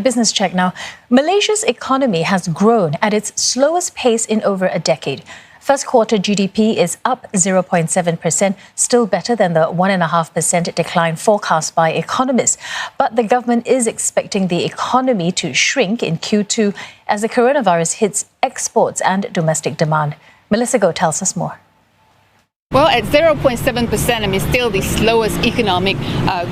business check now. Malaysia's economy has grown at its slowest pace in over a decade. First quarter GDP is up 0.7%, still better than the 1.5% decline forecast by economists. But the government is expecting the economy to shrink in Q2 as the coronavirus hits exports and domestic demand. Melissa Goh tells us more. Well, at 0.7%, still the slowest economic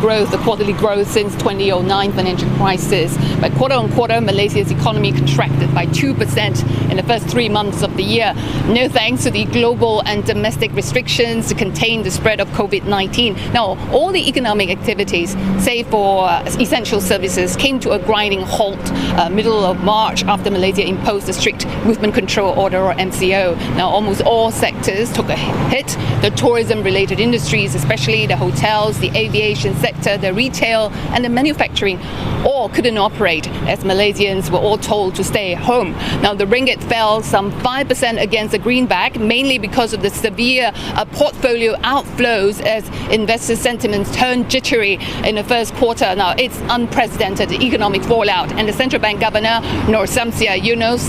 growth, the quarterly growth since 2009 financial crisis. But quarter on quarter, Malaysia's economy contracted by 2% in the first 3 months of the year. No thanks to the global and domestic restrictions to contain the spread of COVID-19. Now, all the economic activities, save for essential services, came to a grinding halt middle of March after Malaysia imposed a strict movement control order, or MCO. Now, almost all sectors took a hit. The tourism-related industries, especially the hotels, the aviation sector, the retail and the manufacturing, all couldn't operate as Malaysians were all told to stay home. Now, the ringgit fell some 5% against the greenback, mainly because of the severe portfolio outflows as investor sentiments turned jittery in the first quarter. Now, it's unprecedented economic fallout. And the Central Bank Governor, Nur Samsia Yunos,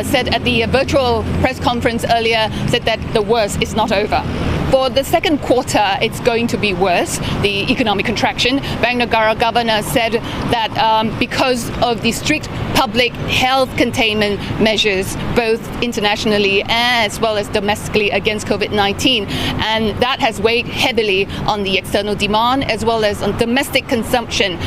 said at the virtual press conference earlier, said that the worst is not over. For the second quarter, it's going to be worse, the economic contraction. Bank Negara Governor said that because of the strict public health containment measures, both internationally as well as domestically against COVID-19, and that has weighed heavily on the external demand as well as on domestic consumption.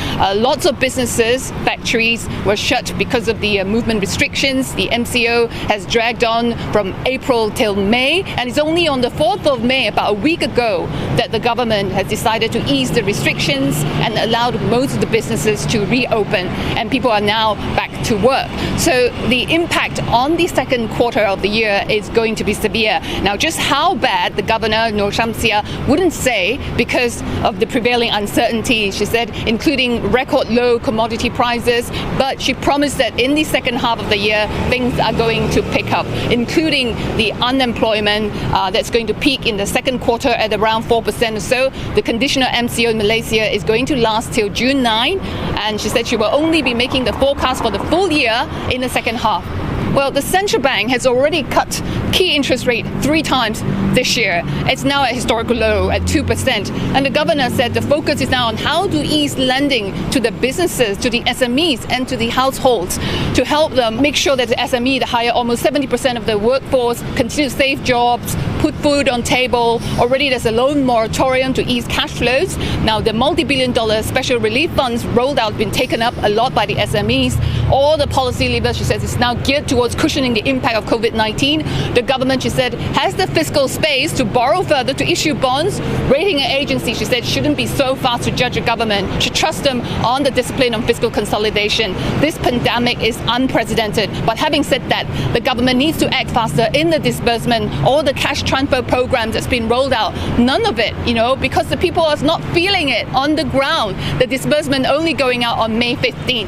Lots of businesses, factories were shut because of the movement restrictions. The MCO has dragged on from April till May, and it's only on the 4th of May, about a week ago, that the government has decided to ease the restrictions and allowed most of the businesses to reopen, and people are now back to work. So the impact on the second quarter of the year is going to be severe. Now, just how bad, the governor, Nur Samsia, wouldn't say because of the prevailing uncertainty, she said, including record low commodity prices, but she promised that in the second half of the year, things are going to pick up, including the unemployment that's going to peak in the second quarter at around 4% or so. The conditional MCO in Malaysia is going to last till June 9, and she said she will only be making the forecast for the full year in the second half. Well, the central bank has already cut key interest rate 3 times this year. It's now at historical low at 2%. And the governor said the focus is now on how to ease lending to the businesses, to the SMEs and to the households to help them make sure that the SME, the hire almost 70% of the workforce, continue to save jobs, put food on table. Already there's a loan moratorium to ease cash flows. Now, the multi-billion-dollar special relief funds rolled out, been taken up a lot by the SMEs. All the policy levers, she says, is now geared towards cushioning the impact of COVID-19. The government, she said, has the fiscal space to borrow further, to issue bonds. Rating agencies, she said, shouldn't be so fast to judge a government. Should trust them on the discipline on fiscal consolidation. This pandemic is unprecedented. But having said that, the government needs to act faster in the disbursement. All the cash transfer programs that's been rolled out, none of it, because the people are not feeling it on the ground. The disbursement only going out on May 15.